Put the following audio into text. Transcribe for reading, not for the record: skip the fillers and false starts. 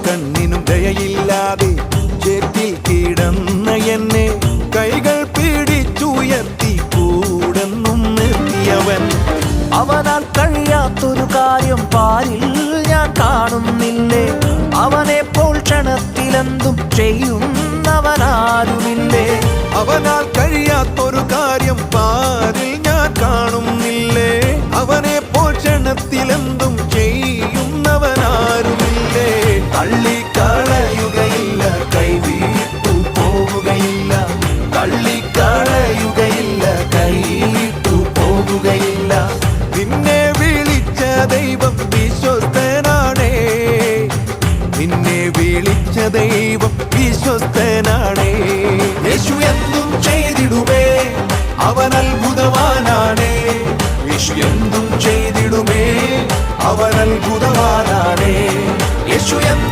കണ്ണിനും ദയയില്ലാതെ ചേറ്റിൽ കിടന്ന എന്നെ കൈകൾ പിടിച്ചുയർത്തി കൂടെന്നും നിർത്തിയവൻ. അവനാൽ കഴിയാത്തൊരു കാര്യം പാരിൽ ഞാൻ കാണുന്നില്ലേ. അവനെ പോൽ ക്ഷണത്തിലെന്തും ചെയ്യുന്നവനാരുമില്ലേ. അവനാൽ കഴിയാത്തൊരു കാര്യം പാരിൽ ഞാൻ കാണുന്നില്ലേ. അവനെ പോൽ ക്ഷണത്തിലെന്തും ചെയ്യുന്നവനാരുമില്ലേ. തള്ളിക്കളയുകയില്ല, കൈവിട്ടു പോവുകയില്ല. തള്ളിക്കളയുകയില്ല, കൈവിട്ടു പോവുകയില്ല. നിന്നെ വിളിച്ച ദൈവം വിശ്വസ്തനാണേ. നിന്നെ വിളിച്ച ദൈവം വിശ്വസ്തനാണേ. യേശു എന്തും ചെയ്തിടുമേ, അവൻ അത്ഭുതവാനാണേ. യേശു എന്തും ചെയ്തിടുമേ, അവൻ അത്ഭുതവാനാണേ. യേശു എന്തും